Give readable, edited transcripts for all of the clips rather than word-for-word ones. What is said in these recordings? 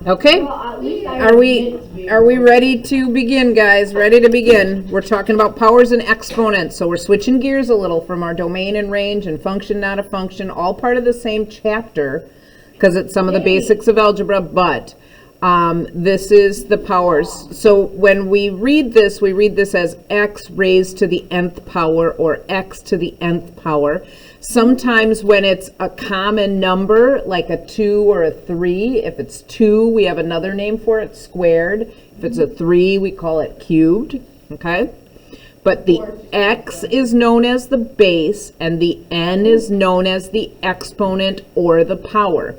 Okay, Well, at least I are we admit it's very are we ready to begin, guys? Ready to begin? We're talking about powers and exponents, so we're switching gears a little from our domain and range and function, not a function, all part of the same chapter, because it's some of the basics of algebra, but this is the powers. So when we read this as x raised to the nth power or x to the nth power. Sometimes when it's a common number, like a 2 or a 3, if it's 2, we have another name for it, squared. If it's a 3, we call it cubed, okay? But the x is known as the base, and the n is known as the exponent or the power.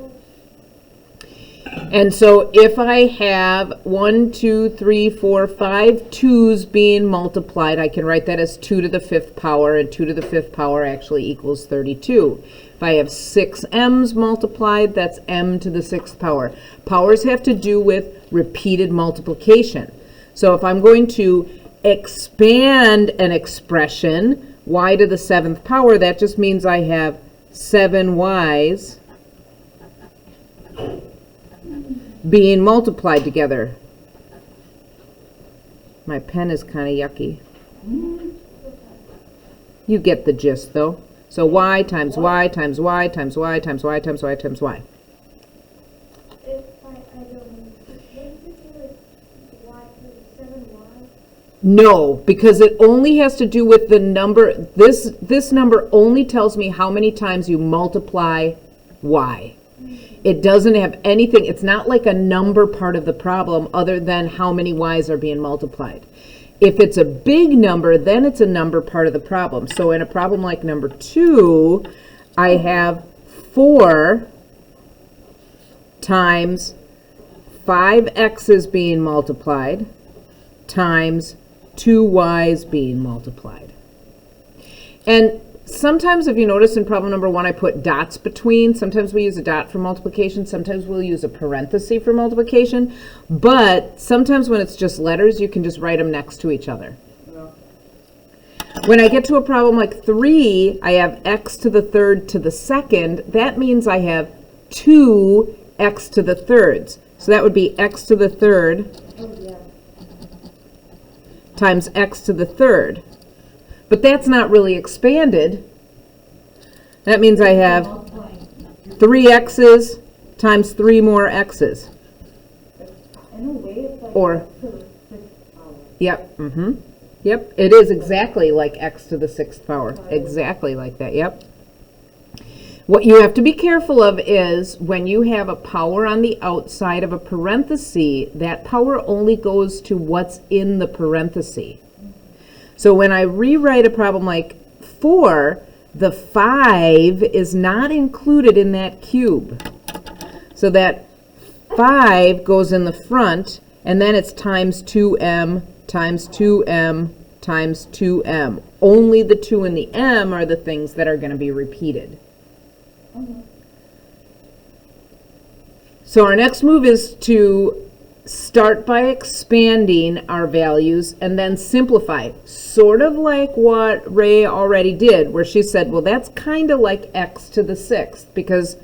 And so if I have 1, 2, 3, 4, 5 2s being multiplied, I can write that as 2 to the 5th power, and 2 to the 5th power actually equals 32. If I have 6 m's multiplied, that's m to the 6th power. Powers have to do with repeated multiplication. So if I'm going to expand an expression, y to the 7th power, that just means I have 7 y's being multiplied together. My pen is kind of yucky. You get the gist, though. So y times y times y times y times y times y times y. No, because it only has to do with the number. This number only tells me how many times you multiply y. It doesn't have anything, it's not like a number part of the problem other than how many y's are being multiplied. If it's a big number, then it's a number part of the problem. So in a problem like number 2, I have 4 times 5x's being multiplied times 2y's being multiplied. And sometimes, if you notice in problem number 1, I put dots between. Sometimes we use a dot for multiplication. Sometimes we'll use a parenthesis for multiplication. But sometimes when it's just letters, you can just write them next to each other. Yeah. When I get to a problem like 3, I have x to the 3rd to the 2nd. That means I have 2x to the 3rds. So that would be x to the 3rd times x to the 3rd. But that's not really expanded. That means I have 3x's times 3 more x's. Or, yep, yep, it is exactly like x to the 6th power. Exactly like that, yep. What you have to be careful of is when you have a power on the outside of a parenthesis, that power only goes to what's in the parenthesis. So when I rewrite a problem like 4, the 5 is not included in that cube. So that 5 goes in the front, and then it's times 2m times 2m times 2m. Only the 2 and the m are the things that are going to be repeated. So our next move is to start by expanding our values and then simplify, sort of like what Ray already did, where she said, well, that's kind of like x to the 6th because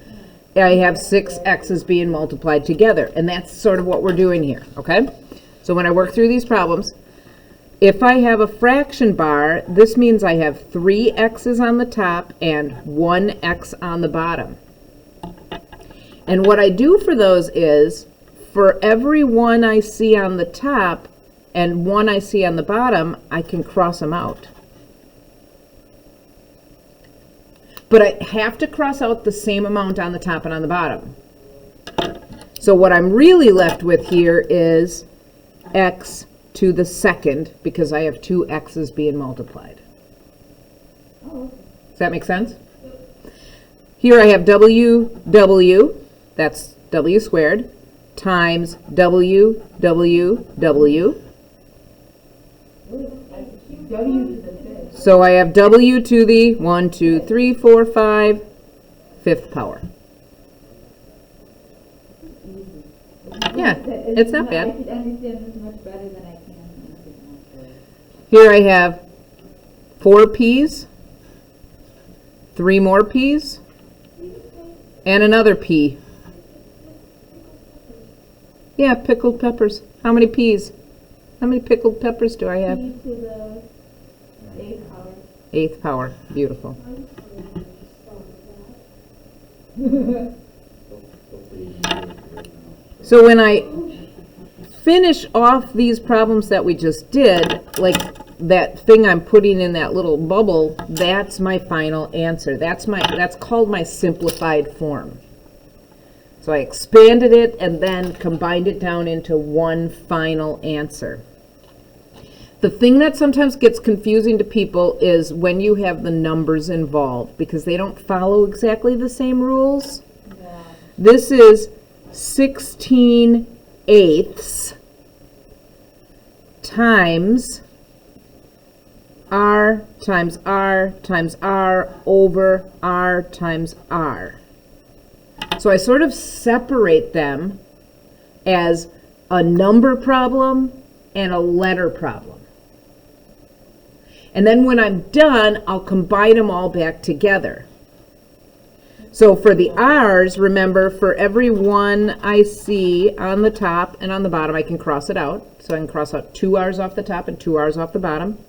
I have 6 x's being multiplied together, and that's sort of what we're doing here, okay? So when I work through these problems, if I have a fraction bar, this means I have 3 x's on the top and 1 x on the bottom. And what I do for those is, for every 1 I see on the top and 1 I see on the bottom, I can cross them out. But I have to cross out the same amount on the top and on the bottom. So what I'm really left with here is x to the 2nd, because I have 2 x's being multiplied. Does that make sense? Here I have w, that's w squared, times w. So I have w to the 1, 2, 3, 4, 5, 5th power. Yeah, it's not bad. I could understand this much better than I can. Here I have 4 p's, 3 more p's, and another p. Yeah, pickled peppers. How many peas? How many pickled peppers do I have? P to the eighth power. Eighth power. Beautiful. So when I finish off these problems that we just did, like that thing I'm putting in that little bubble, that's my final answer. That's called my simplified form. So I expanded it and then combined it down into one final answer. The thing that sometimes gets confusing to people is when you have the numbers involved, because they don't follow exactly the same rules. Yeah. This is 16/8 times R times R times R over R times R. So I sort of separate them as a number problem and a letter problem. And then when I'm done, I'll combine them all back together. So for the R's, remember, for every one I see on the top and on the bottom, I can cross it out. So I can cross out 2 R's off the top and 2 R's off the bottom.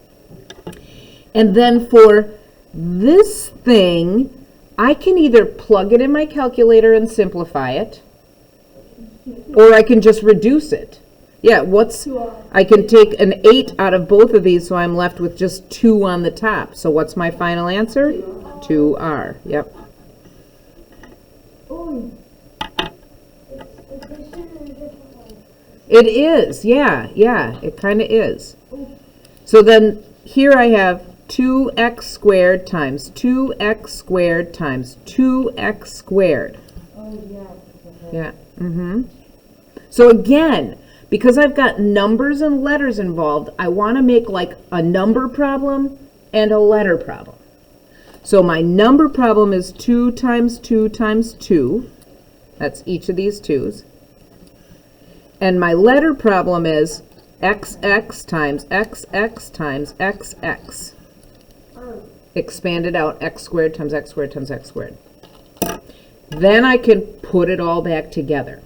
And then for this thing, I can either plug it in my calculator and simplify it, or I can just reduce it. Yeah, I can take an 8 out of both of these, so I'm left with just 2 on the top. So what's my final answer? 2R. Yep. It is, yeah, it kind of is. So then here I have 2x squared times 2x squared times 2x squared. Yeah, So again, because I've got numbers and letters involved, I want to make like a number problem and a letter problem. So my number problem is 2 times 2 times 2. That's each of these 2's. And my letter problem is xx times xx times xx. Expanded out x squared times x squared times x squared. Then I can put it all back together.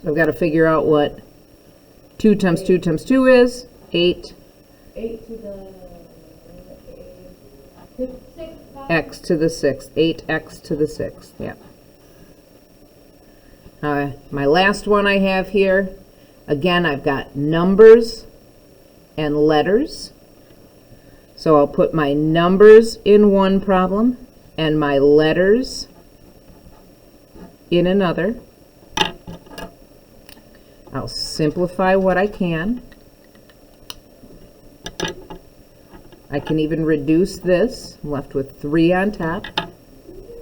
So I've got to figure out what 2 times 2 times 2 is. 8. 8 to the 6th. X to the 6th. 8x to the 6th. Yeah. My last one I have here, again, I've got numbers and letters. So I'll put my numbers in one problem and my letters in another. I'll simplify what I can. I can even reduce this. I'm left with 3 on top.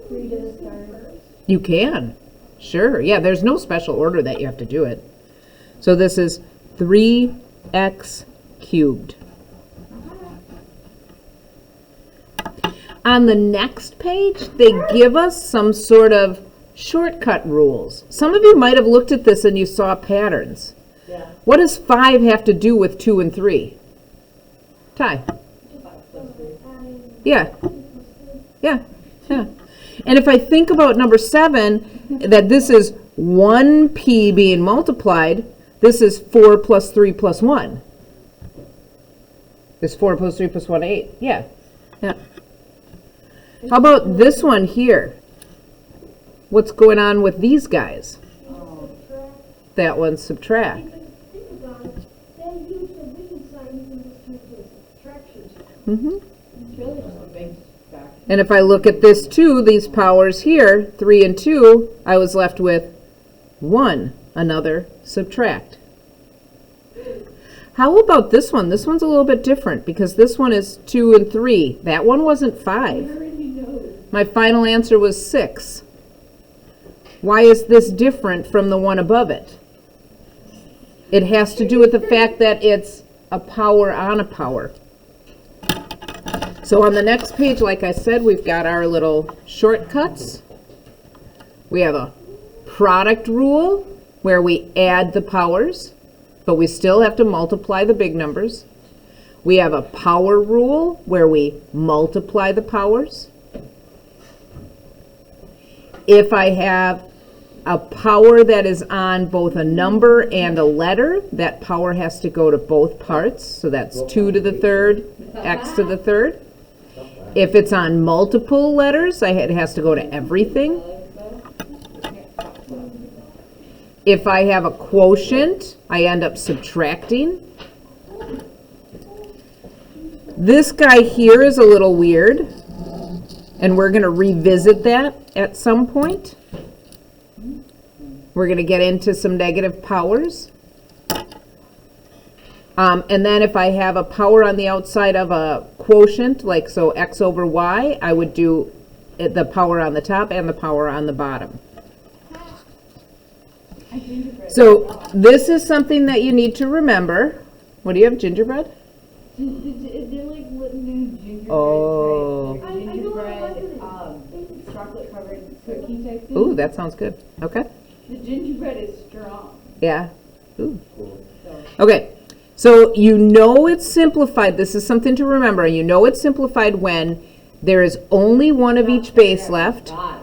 3 to the start. You can. Sure. Yeah, there's no special order that you have to do it. So this is 3x cubed. On the next page, they give us some sort of shortcut rules. Some of you might have looked at this and you saw patterns. Yeah. What does 5 have to do with 2 and 3? Ty? Yeah. Yeah. Yeah. And if I think about number 7, that this is 1p being multiplied, this is 4 plus 3 plus 1. Is 4 plus 3 plus 1, 8. Yeah. Yeah. How about this one here? What's going on with these guys? That one's subtract. Mm-hmm. And if I look at this too, these powers here, 3 and 2, I was left with 1, another subtract. How about this one? This one's a little bit different because this one is 2 and 3. That one wasn't 5. My final answer was 6. Why is this different from the one above it? It has to do with the fact that it's a power on a power. So on the next page, like I said, we've got our little shortcuts. We have a product rule where we add the powers, but we still have to multiply the big numbers. We have a power rule where we multiply the powers. If I have a power that is on both a number and a letter, that power has to go to both parts. So that's 2 to the third, x to the third. If it's on multiple letters, it has to go to everything. If I have a quotient, I end up subtracting. This guy here is a little weird, and we're going to revisit that at some point. We're going to get into some negative powers. And then if I have a power on the outside of a quotient, like so x over y, I would do the power on the top and the power on the bottom. So this is something that you need to remember. What do you have, gingerbread? Is there like new gingerbread Oh. type, or gingerbread, chocolate covered cookie type thing? Ooh, that sounds good. Okay. The gingerbread is strong. Yeah. Ooh. So. Okay. So you know it's simplified. This is something to remember. You know it's simplified when there is only one of each base left. God.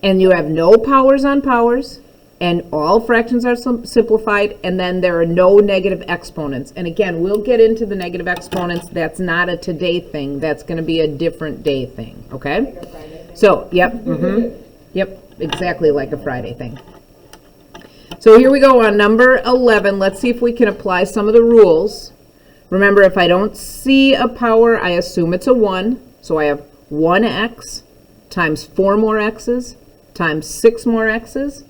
And you have no powers on powers, and all fractions are simplified, and then there are no negative exponents. And again, we'll get into the negative exponents. That's not a today thing. That's going to be a different day thing, okay? So, yep, yep, exactly like a Friday thing. So here we go on number 11. Let's see if we can apply some of the rules. Remember, if I don't see a power, I assume it's a 1. So I have 1x times 4 more x's times 6 more x's.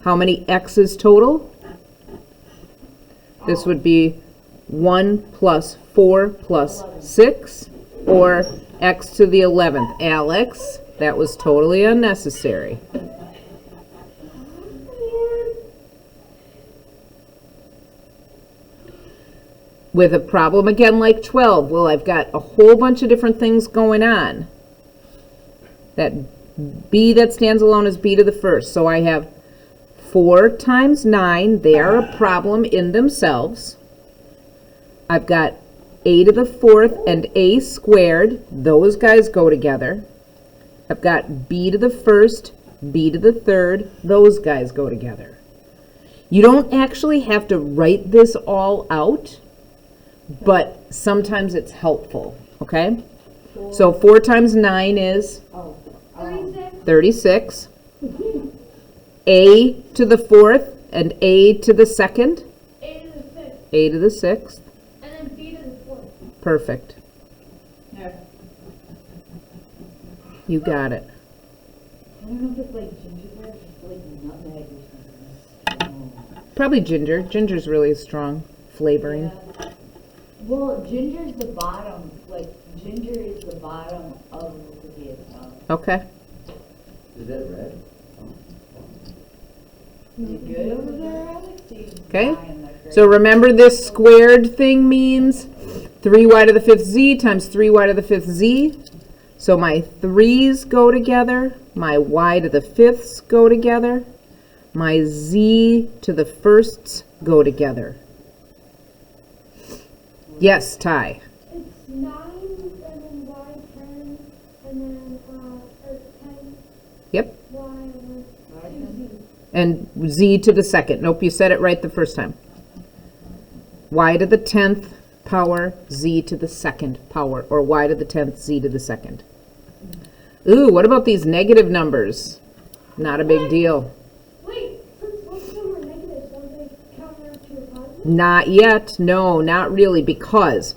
How many x's total? This would be 1 plus 4 plus 6, or x to the 11th. Alex, that was totally unnecessary. With a problem again like 12, well, I've got a whole bunch of different things going on. That b that stands alone is b to the first. So I have 4 times 9. They are a problem in themselves. I've got a to the fourth and a squared. Those guys go together. I've got b to the first, b to the third. Those guys go together. You don't actually have to write this all out, but sometimes it's helpful, okay? So 4 times 9 is 36. A to the fourth and a to the second. A to the sixth. And then B to the fourth. Perfect. Yeah. You got it. I don't know if it's like gingerbread or just like nutmeg or something. Probably ginger. Ginger's really strong flavoring. Yeah. Well, ginger's the bottom. Like, ginger is the bottom of the cookie itself. Okay. Is that red? Is it good over there, Alex? Okay. So remember, this squared thing means 3y to the fifth z times 3y to the fifth z. So my 3's go together. My y to the fifths go together. My z to the firsts go together. Yes, Ty. It's 9 and then Y 10 and then or 10 Yep. Y and then 2Z. And z to the second. Nope, you said it right the first time. Y to the 10th power, z to the second power, or y to the 10th, z to the second. Ooh, what about these negative numbers? Not a big deal. Wait, since most of them are negative, don't they counter to a positive? Not yet. No, not really, because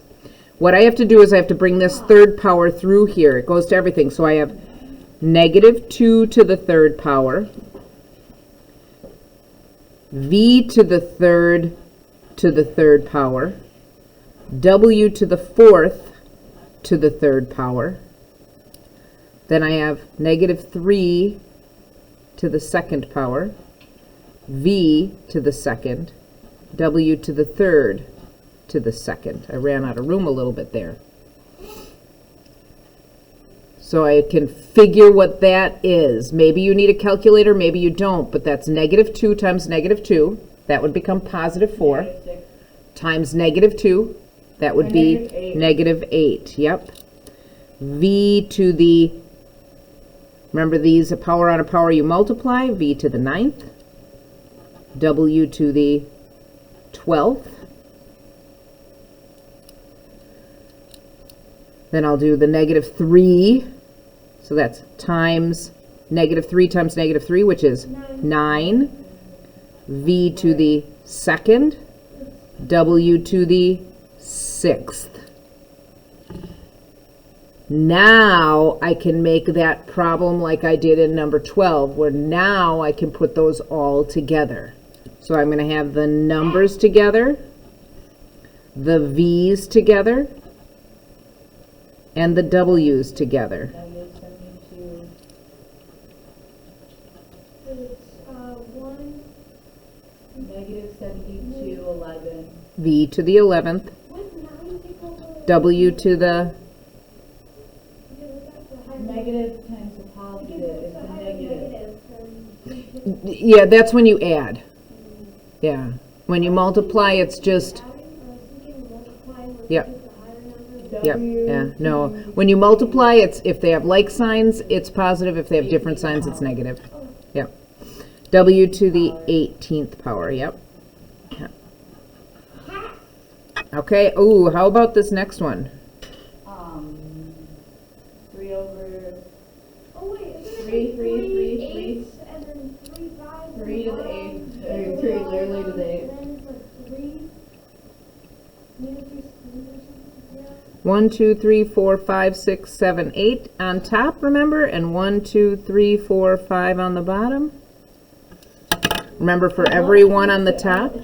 what I have to do is I have to bring this third power through here. It goes to everything. So I have negative 2 to the third power, v to the third power, w to the fourth to the third power. Then I have negative 3 to the second power, v to the second, w to the third to the second. I ran out of room a little bit there. So I can figure what that is. Maybe you need a calculator, maybe you don't, but that's negative 2 times negative 2. That would become positive 4. Times negative 2. That would be negative 8. Yep. V to the Remember these, a power on a power you multiply, v to the 9th, w to the 12th. Then I'll do the negative 3, so that's times negative 3 times negative 3, which is 9, v to the 2nd, w to the 6th. Now I can make that problem like I did in number 12, where now I can put those all together. So I'm going to have the numbers together, the v's together, and the w's together. Negative 72. It's, 1, Negative 72, 11. V to the 11th, with 9 equal to... w to the, Negative times the positive is the negative. yeah, that's when you add. Yeah, when you multiply, it's just, yep. Yep, yeah, no. When you multiply, it's, if they have like signs, it's positive. If they have different signs, it's negative. Yep. W to the 18th power, yep. Yep. Okay, ooh, how about this next one? 3 over Oh wait, isn't Three, it three, 3 three, eighths and then 3 fives? 3 to the 8th, or 3 literally to the 8th. And then it's like 3, maybe 3 or something. Yeah. 1, 2, 3, 4, 5, 6, 7, 8 on top, remember? And 1, 2, 3, 4, 5 on the bottom. Remember, for every one on the top,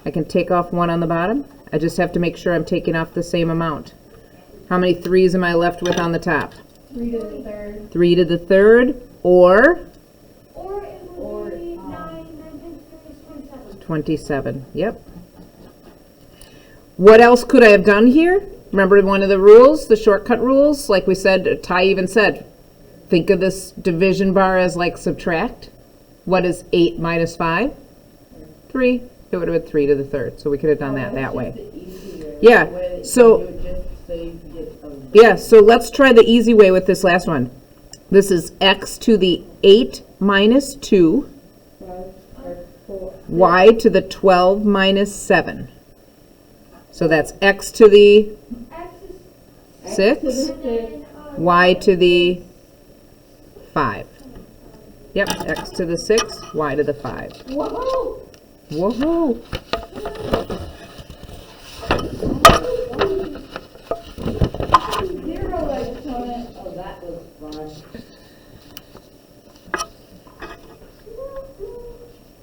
I can take off one on the bottom. I just have to make sure I'm taking off the same amount. How many 3's am I left with on the top? 3 to the 3rd. 3 to the 3rd, or Or it Or, would be 9 times 3 is 27. 27. Yep. What else could I have done here? Remember one of the rules, the shortcut rules? Like we said, Ty even said, think of this division bar as like subtract. What is 8 minus 5? 3. It would have been 3 to the 3rd. So we could have done that way. Yeah, so, yeah, so let's try the easy way with this last one. This is x to the 8 minus 2, y to the 12 minus 7. So that's x to the X is 6, and then, y to the 5. Yep, x to the 6, y to the 5. Whoa! Whoa! Zero exponent. Oh, that was fun.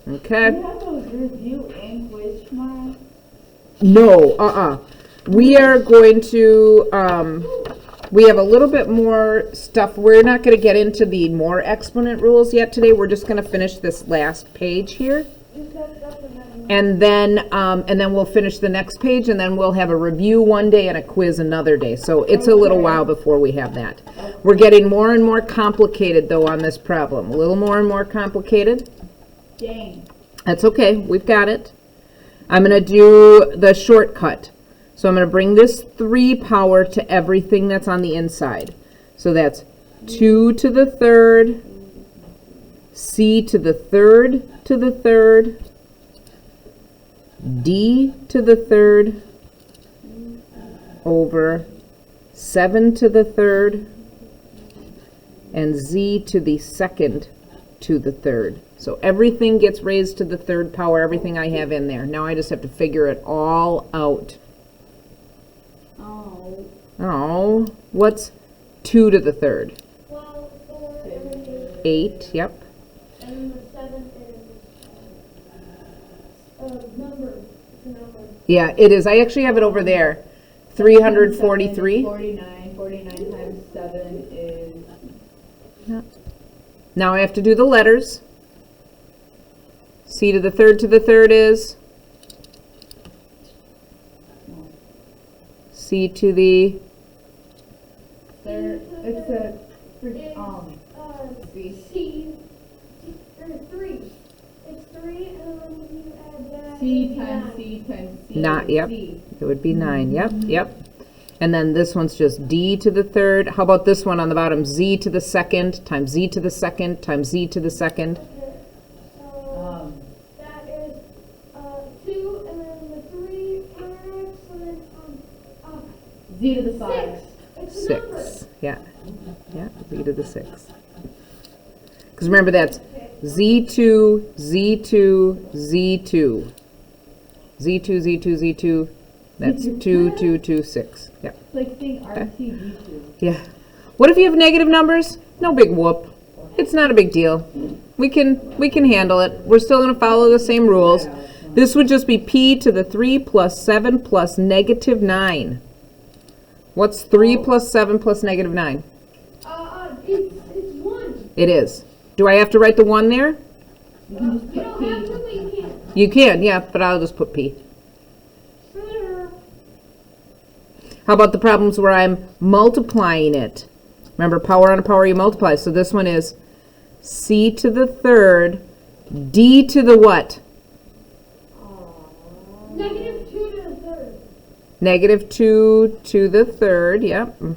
Okay. You have those review and quiz tomorrow? No, we are going to, we have a little bit more stuff. We're not going to get into the more exponent rules yet today. We're just going to finish this last page here. And then we'll finish the next page, and then we'll have a review one day and a quiz another day. So it's a little while before we have that. We're getting more and more complicated, though, on this problem. A little more and more complicated. Dang. That's okay. We've got it. I'm going to do the shortcut. So I'm going to bring this 3 power to everything that's on the inside. So that's 2 to the 3rd, c to the 3rd to the 3rd, d to the 3rd, over 7 to the 3rd, and z to the 2nd to the 3rd. So everything gets raised to the 3rd power, everything I have in there. Now I just have to figure it all out. Oh. Oh, what's 2 to the 3rd? 12, 4, and then 8, yep. And then the 7 is number. It's a number. Yeah, it is. I actually have it over there. 343. 49. 49 times 7 is... Now I have to do the letters. C to the 3rd is C to the Third. It's a... C. Or 3. It's 3, and then when you add that, C it's times 9. C times C. Not, is yep. C. It would be 9. Yep, yep. And then this one's just d to the third. How about this one on the bottom? Z to the second times z to the second times z to the second. Okay, so that is 2, and then the 3 counteracts, so then Z to the 5. 6. It's a number. 6. Yeah. Yeah, z to the 6. Because remember that's z2, z2, z2. Z2, Z2, Z2. That's 2, 2, 2, 6. Yeah. It's like saying RTG2. Yeah. What if you have negative numbers? No big whoop. It's not a big deal. We can handle it. We're still going to follow the same rules. This would just be p to the 3 plus 7 plus negative 9. What's 3 plus 7 plus negative 9? It's 1. It is. Do I have to write the 1 there? You can just You put don't have P. to, but you can. You can, yeah, but I'll just put p. Sure. How about the problems where I'm multiplying it? Remember, power on a power you multiply. So this one is c to the third, d to the what? Negative 2 to the third. Negative 2 to the third, yep. And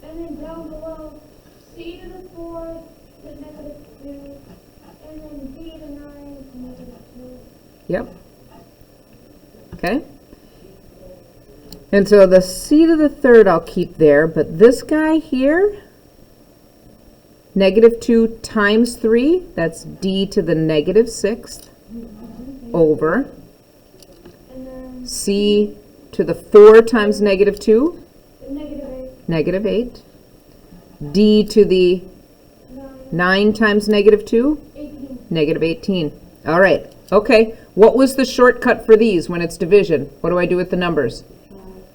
then down below, c to the fourth to negative 2. And then d to the 9 to negative 2. Yep. Okay. And so the c to the third I'll keep there, but this guy here, negative 2 times 3, that's d to the negative 6th over And then c to the 4 times negative 2, negative 8. negative 8, d to the 9. 9 times negative 2, 18. negative 18. All right. Okay. What was the shortcut for these when it's division? What do I do with the numbers?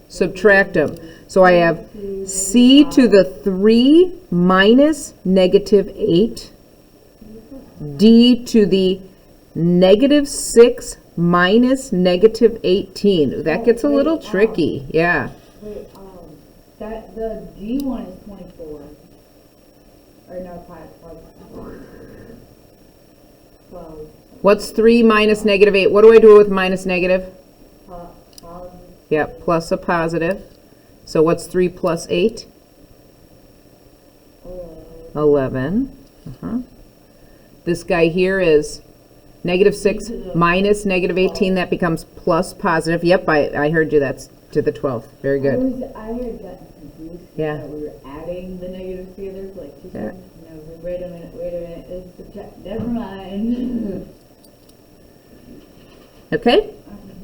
Subtract them. So I have c to the 3 minus negative 8, d to the negative 6 minus negative 18. That gets a little tricky. Yeah. Wait, that the G one is 24. Or no, 12. What's 3 minus negative 8? What do I do with minus negative? Positive. Yep, plus a positive. So what's 3 plus 8? 11. This guy here is negative 6 minus negative 18. That becomes plus positive. Yep, I heard you. That's to the 12th. Very good. I had gotten confused. Yeah. That we were adding the negatives together for like 2 Yeah. seconds. And I was like, wait a minute. It's subtract. Never mind. Okay?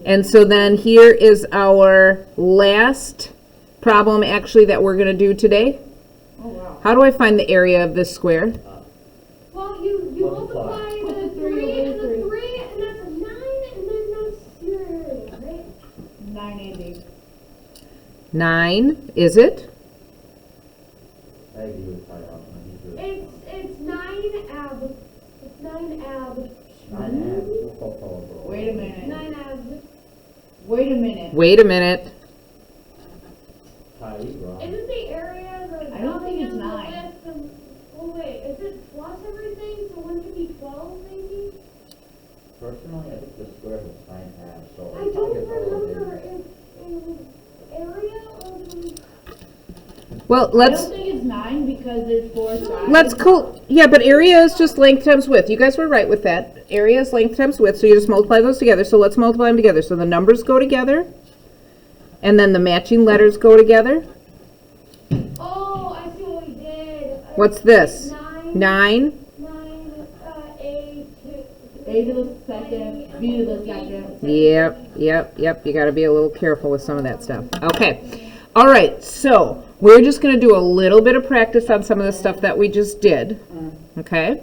And so then here is our last problem actually that we're going to do today. Oh, wow. How do I find the area of this square? Well, you Multiply. multiply Put the the 3 3 over and the 3. 3, and that's a 9, and then that's your area, right? 980. 9, is it? I agree with Ty on that. It's 9 ab. It's 9 ab. 9 abs. Wait a minute. 9 ab. Wait a minute. Wait a minute. Ty, you wrong. Isn't the area the I don't think it's volume, the 9. width, and oh wait, is it plus everything? So wouldn't it be 12 maybe? Personally, I think the square is 9 abs, so I it don't probably gets a little remember bit. if it was area or the Well, I let's don't think it's 9 because there's 4 sides. yeah, but area is just length times width. You guys were right with that. Area is length times width, so you just multiply those together. So let's multiply them together. So the numbers go together, and then the matching letters go together. Oh, I see what we did. What's this? 9. 9, 9, A to A to the second, B to the second. Yep. You got to be a little careful with some of that stuff. Okay. All right. So we're just going to do a little bit of practice on some of the stuff that we just did. Okay.